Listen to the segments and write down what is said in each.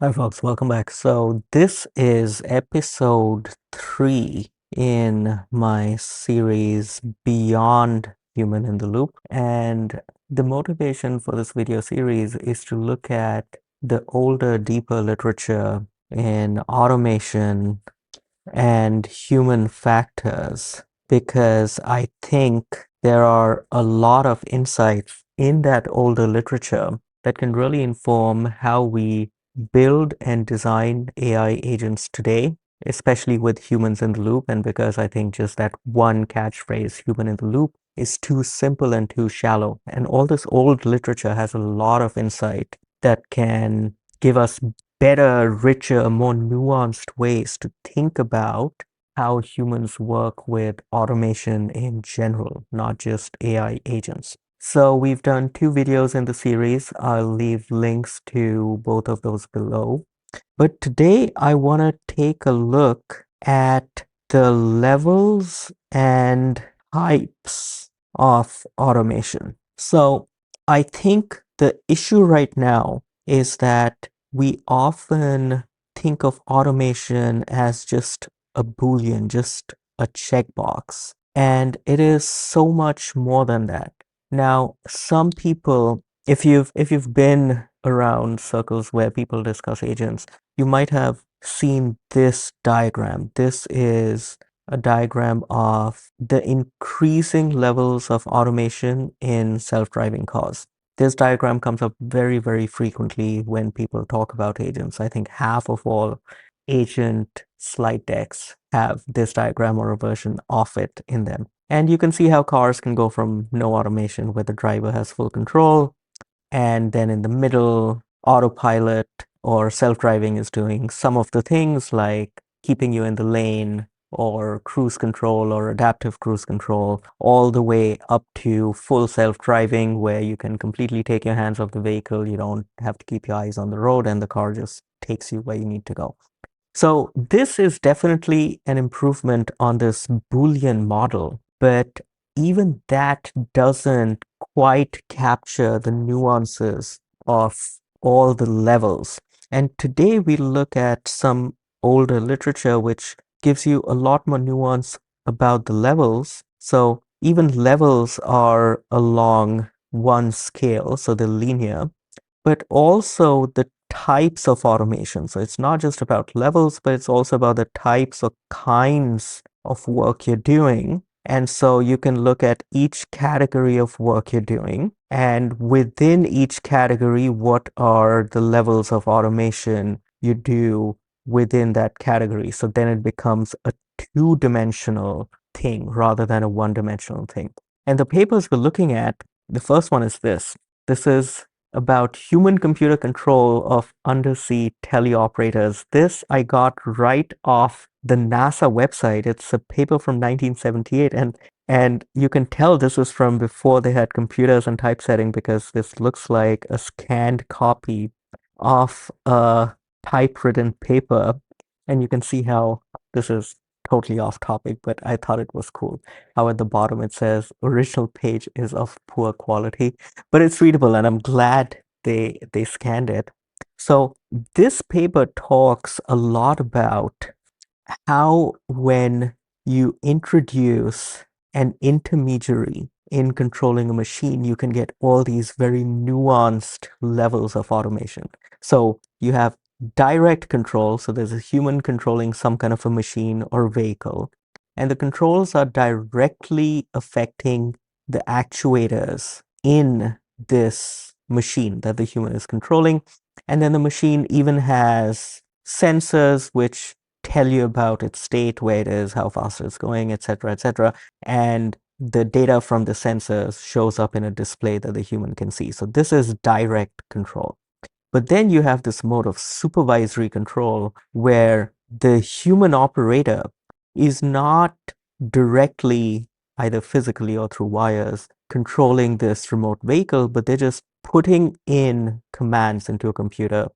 Hi folks, welcome back. So this is episode 3 in my series Beyond Human in the Loop. And the motivation for this video series is to look at the older, deeper literature in automation and human factors because I think there are a lot of insights in that older literature that can really inform how we build and design AI agents today, especially with humans in the loop. And because I think just that one catchphrase, human in the loop, is too simple and too shallow. And all this old literature has a lot of insight that can give us better, richer, more nuanced ways to think about how humans work with automation in general, not just AI agents. So we've done 2 videos in the series. I'll leave links to both of those below. But today I want to take a look at the levels and types of automation. So I think the issue right now is that we often think of automation as just a boolean, just a checkbox. And it is so much more than that. Now, some people, if you've been around circles where people discuss agents, you might have seen this diagram. This is a diagram of the increasing levels of automation in self-driving cars. This diagram comes up very, very frequently when people talk about agents. I think half of all agent slide decks have this diagram or a version of it in them. And you can see how cars can go from no automation where the driver has full control, and then in the middle, autopilot or self-driving is doing some of the things like keeping you in the lane or cruise control or adaptive cruise control, all the way up to full self-driving where you can completely take your hands off the vehicle. You don't have to keep your eyes on the road and the car just takes you where you need to go. So this is definitely an improvement on this Boolean model, but even that doesn't quite capture the nuances of all the levels. And today we look at some older literature which gives you a lot more nuance about the levels. So even levels are along one scale, so they're linear, but also the types of automation. So it's not just about levels, but it's also about the types or kinds of work you're doing. And so you can look at each category of work you're doing, and within each category, what are the levels of automation you do within that category. So then it becomes a two-dimensional thing rather than a one-dimensional thing. And the papers we're looking at, the first one is this. This is about human-computer control of undersea teleoperators. This I got right off the NASA website. It's a paper from 1978, and you can tell this was from before they had computers and typesetting because this looks like a scanned copy of a typewritten paper, and you can see how this is totally off topic, but I thought it was cool. How at the bottom it says original page is of poor quality, but it's readable, and I'm glad they scanned it. So this paper talks a lot about how when you introduce an intermediary in controlling a machine, you can get all these very nuanced levels of automation. So you have direct control, so there's a human controlling some kind of a machine or vehicle, and the controls are directly affecting the actuators in this machine that the human is controlling. And then the machine even has sensors which tell you about its state, where it is, how fast it's going, etc., etc. And the data from the sensors shows up in a display that the human can see. So this is direct control. But then you have this mode of supervisory control where the human operator is not directly, either physically or through wires, controlling this remote vehicle, but they're just putting in commands into a computer.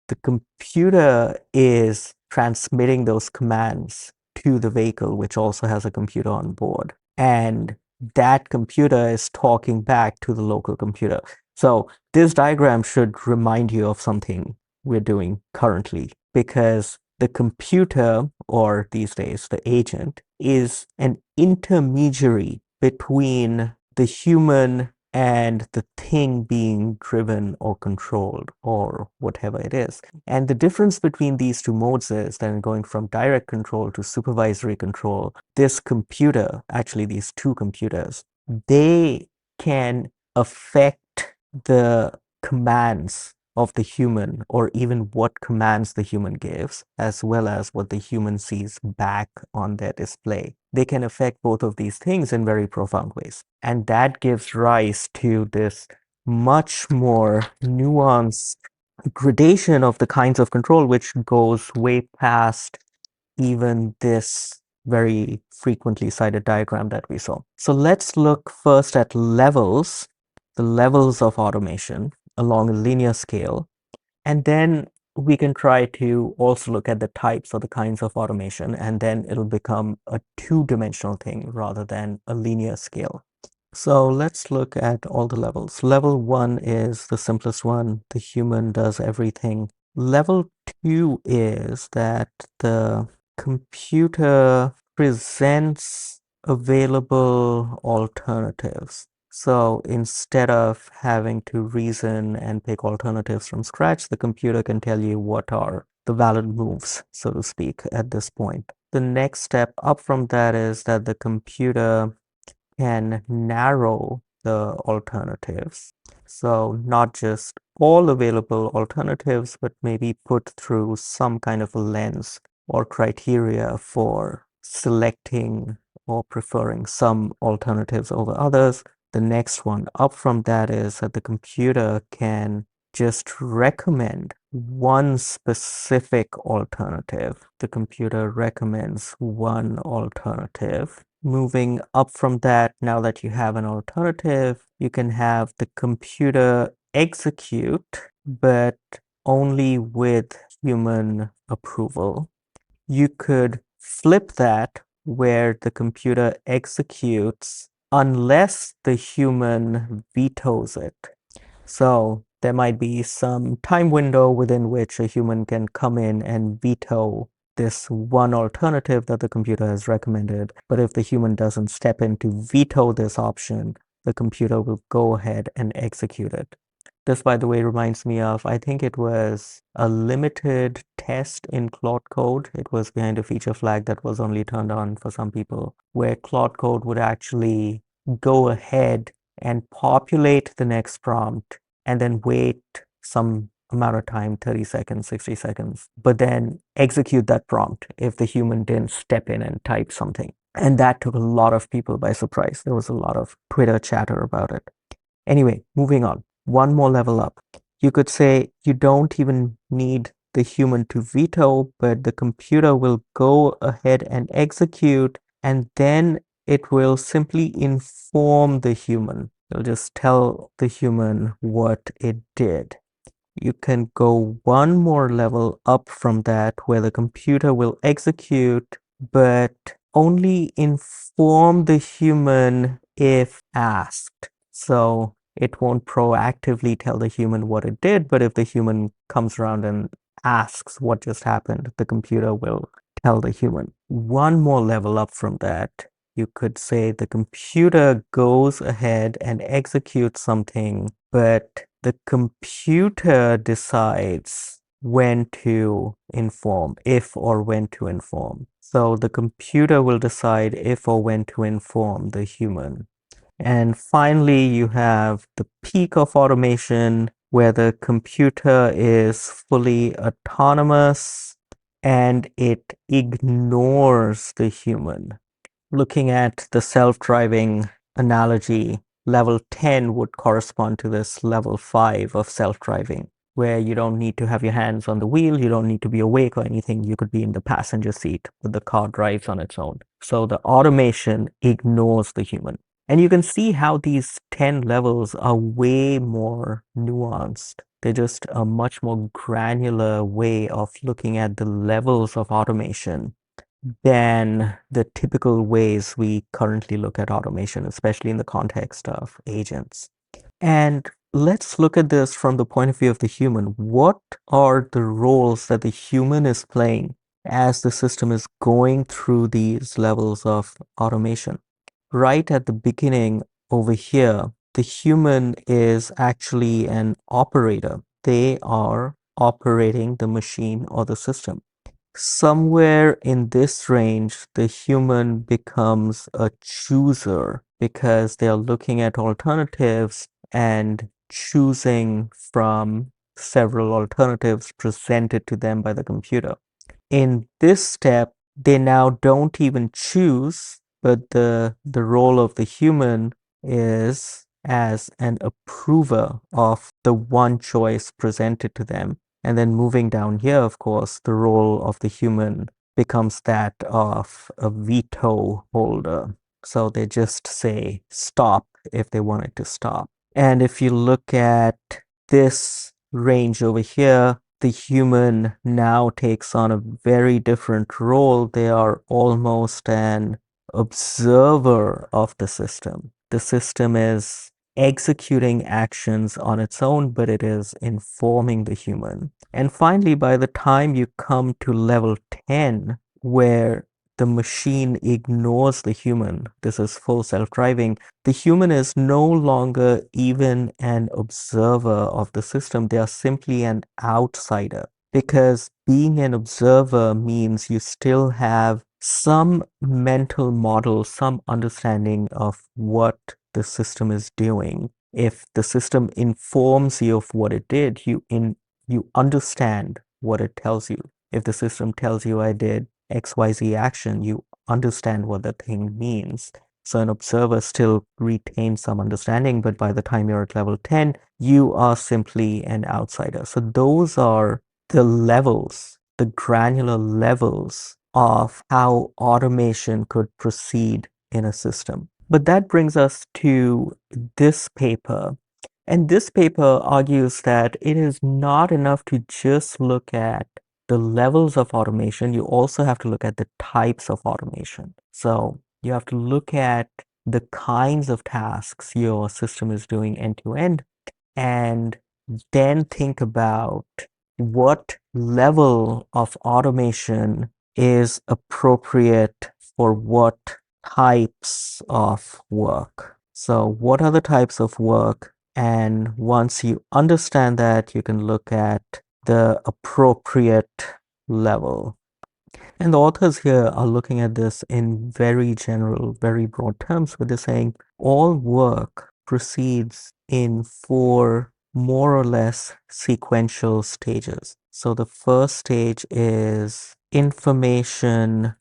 The computer is transmitting those commands to the vehicle, which also has a computer on board. And that computer is talking back to the local computer. So this diagram should remind you of something we're doing currently, because the computer, or these days the agent, is an intermediary between the human and the thing being driven or controlled or whatever it is. And the difference between these two modes is that going from direct control to supervisory control, this computer, actually these two computers, they can affect the commands of the human, or even what commands the human gives, as well as what the human sees back on their display. They can affect both of these things in very profound ways. And that gives rise to this much more nuanced gradation of the kinds of control, which goes way past even this very frequently cited diagram that we saw. So let's look first at levels, the levels of automation along a linear scale, and then we can try to also look at the types or the kinds of automation, and then it'll become a two-dimensional thing rather than a linear scale. So let's look at all the levels. Level 1 is the simplest one. The human does everything. Level 2 is that the computer presents available alternatives. So instead of having to reason and pick alternatives from scratch, the computer can tell you what are the valid moves, so to speak, at this point. The next step up from that is that the computer can narrow the alternatives. So not just all available alternatives, but maybe put through some kind of a lens or criteria for selecting or preferring some alternatives over others. The next one up from that is that the computer can just recommend one specific alternative. The computer recommends one alternative. Moving up from that, now that you have an alternative, you can have the computer execute, but only with human approval. You could flip that where the computer executes unless the human vetoes it. So there might be some time window within which a human can come in and veto this one alternative that the computer has recommended. But if the human doesn't step in to veto this option, the computer will go ahead and execute it. This, by the way, reminds me of, I think it was a limited test in Claude Code. It was behind a feature flag that was only turned on for some people, where Claude Code would actually go ahead and populate the next prompt and then wait some amount of time, 30 seconds, 60 seconds, but then execute that prompt if the human didn't step in and type something. And that took a lot of people by surprise. There was a lot of Twitter chatter about it. Anyway, moving on. One more level up. You could say you don't even need the human to veto, but the computer will go ahead and execute, and then it will simply inform the human. It'll just tell the human what it did. You can go one more level up from that where the computer will execute, but only inform the human if asked. So it won't proactively tell the human what it did, but if the human comes around and asks what just happened, the computer will tell the human. One more level up from that, you could say the computer goes ahead and executes something, but the computer decides when to inform, if or when to inform. So the computer will decide if or when to inform the human. And finally, you have the peak of automation where the computer is fully autonomous and it ignores the human. Looking at the self-driving analogy, level 10 would correspond to this level 5 of self-driving, where you don't need to have your hands on the wheel, you don't need to be awake or anything, you could be in the passenger seat, but the car drives on its own. So the automation ignores the human. And you can see how these 10 levels are way more nuanced. They're just a much more granular way of looking at the levels of automation than the typical ways we currently look at automation, especially in the context of agents. And let's look at this from the point of view of the human. What are the roles that the human is playing as the system is going through these levels of automation? Right at the beginning over here, the human is actually an operator. They are operating the machine or the system. Somewhere in this range, the human becomes a chooser because they are looking at alternatives and choosing from several alternatives presented to them by the computer. In this step, they now don't even choose, but the role of the human is as an approver of the one choice presented to them. And then moving down here, of course, the role of the human becomes that of a veto holder. So they just say stop if they want it to stop. And if you look at this range over here, the human now takes on a very different role. They are almost an observer of the system. The system is executing actions on its own, but it is informing the human. And finally, by the time you come to level 10, where the machine ignores the human, this is full self-driving, the human is no longer even an observer of the system. They are simply an outsider, because being an observer means you still have some mental model, some understanding of what the system is doing. If the system informs you of what it did, you understand what it tells you. If the system tells you I did XYZ action, you understand what the thing means. So an observer still retains some understanding, but by the time you're at level 10, you are simply an outsider. So those are the levels, the granular levels of how automation could proceed in a system. But that brings us to this paper. And this paper argues that it is not enough to just look at the levels of automation. You also have to look at the types of automation. So you have to look at the kinds of tasks your system is doing end to end, and then think about what level of automation is appropriate for what types of work. So what are the types of work? And once you understand that, you can look at the appropriate level. And the authors here are looking at this in very general, very broad terms, where they're saying all work proceeds in four more or less sequential stages. So the first stage is information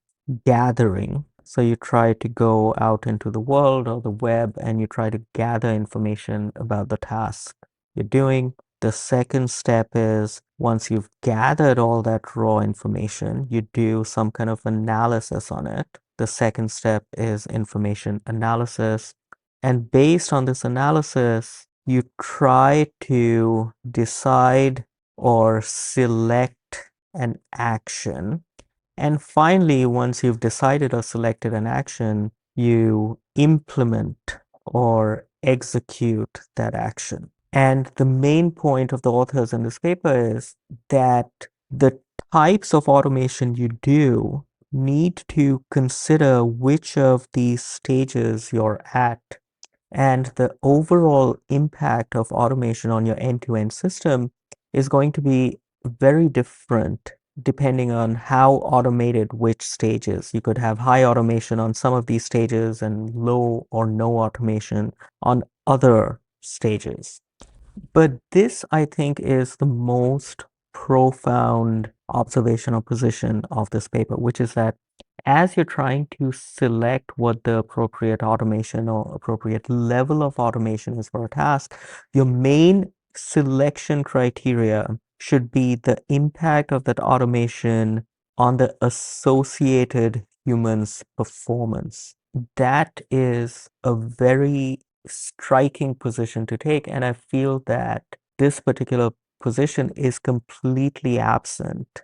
gathering. So you try to go out into the world or the web and you try to gather information about the task you're doing. The second step is, once you've gathered all that raw information, you do some kind of analysis on it. The second step is information analysis. And based on this analysis, you try to decide or select an action. And finally, once you've decided or selected an action, you implement or execute that action. And the main point of the authors in this paper is that the types of automation you do need to consider which of these stages you're at, and the overall impact of automation on your end-to-end system is going to be very different depending on how automated which stages. You could have high automation on some of these stages and low or no automation on other stages. But this, I think, is the most profound observation or position of this paper, which is that as you're trying to select what the appropriate automation or appropriate level of automation is for a task, your main selection criteria should be the impact of that automation on the associated human's performance. That is a very striking position to take, and I feel that this particular position is completely absent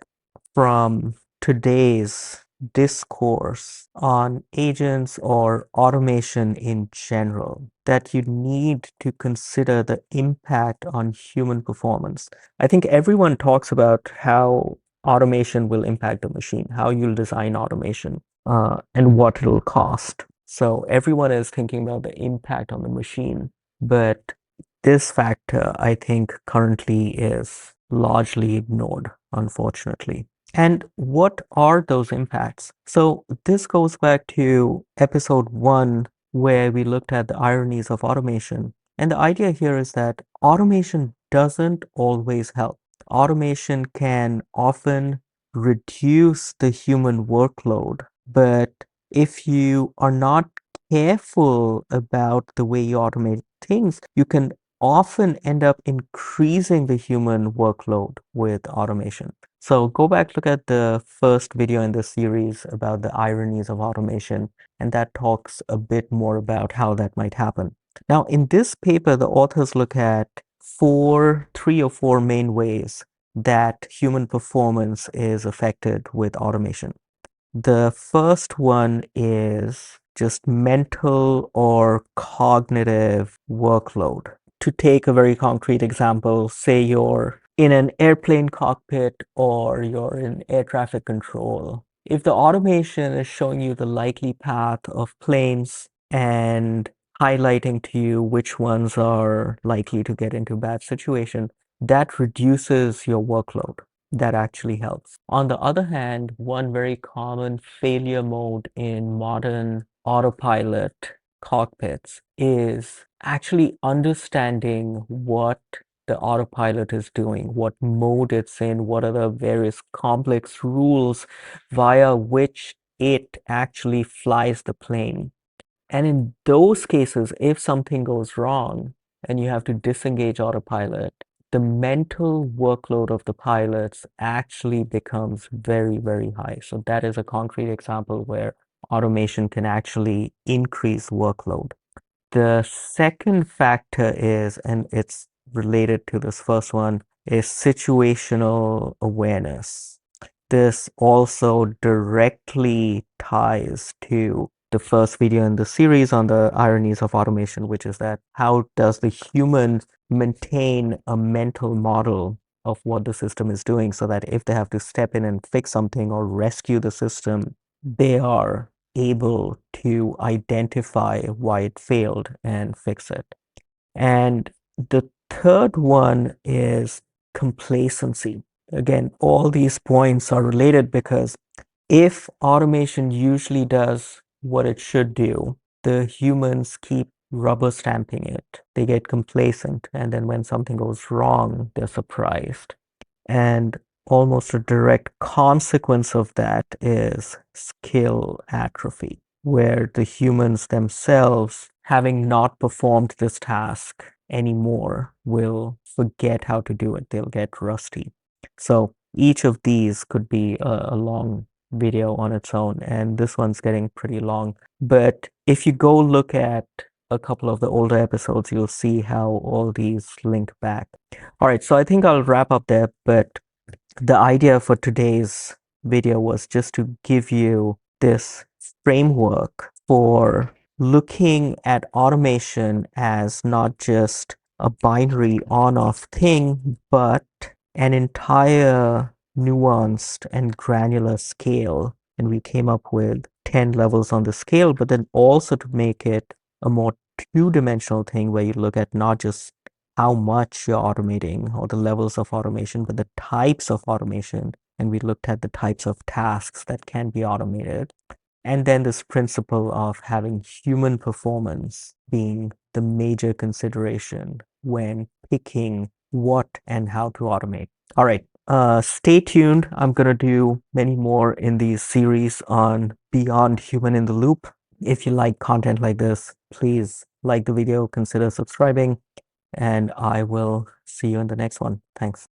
from today's discourse on agents or automation in general that you need to consider the impact on human performance. I think everyone talks about how automation will impact the machine, how you'll design automation, and what it'll cost. So everyone is thinking about the impact on the machine, but this factor, I think, currently is largely ignored, unfortunately. And what are those impacts? So this goes back to episode 1, where we looked at the ironies of automation. And the idea here is that automation doesn't always help. Automation can often reduce the human workload, but if you are not careful about the way you automate things, you can often end up increasing the human workload with automation. So go back, look at the first video in this series about the ironies of automation, and that talks a bit more about how that might happen. Now, in this paper, the authors look at three or four main ways that human performance is affected with automation. The first one is just mental or cognitive workload. To take a very concrete example, say you're in an airplane cockpit or you're in air traffic control. If the automation is showing you the likely path of planes and highlighting to you which ones are likely to get into bad situation, that reduces your workload. That actually helps. On the other hand, one very common failure mode in modern autopilot cockpits is actually understanding what the autopilot is doing, what mode it's in, what are the various complex rules via which it actually flies the plane. And in those cases, if something goes wrong and you have to disengage autopilot, the mental workload of the pilots actually becomes very, very high. So that is a concrete example where automation can actually increase workload. The second factor is, and it's related to this first one, is situational awareness. This also directly ties to the first video in the series on the ironies of automation, which is that how does the human maintain a mental model of what the system is doing so that if they have to step in and fix something or rescue the system, they are able to identify why it failed and fix it. And the third one is complacency. Again, all these points are related because if automation usually does what it should do, the humans keep rubber stamping it. They get complacent, and then when something goes wrong, they're surprised. And almost a direct consequence of that is skill atrophy, where the humans themselves, having not performed this task anymore, will forget how to do it. They'll get rusty. So each of these could be a long video on its own, and this one's getting pretty long. But if you go look at a couple of the older episodes, you'll see how all these link back. All right, so I think I'll wrap up there, but the idea for today's video was just to give you this framework for looking at automation as not just a binary on-off thing, but an entire nuanced and granular scale. And we came up with 10 levels on the scale, but then also to make it a more two-dimensional thing where you look at not just how much you're automating or the levels of automation, but the types of automation. And we looked at the types of tasks that can be automated. And then this principle of having human performance being the major consideration when picking what and how to automate. All right, stay tuned. I'm going to do many more in these series on Beyond Human in the Loop. If you like content like this, please like the video, consider subscribing, and I will see you in the next one. Thanks.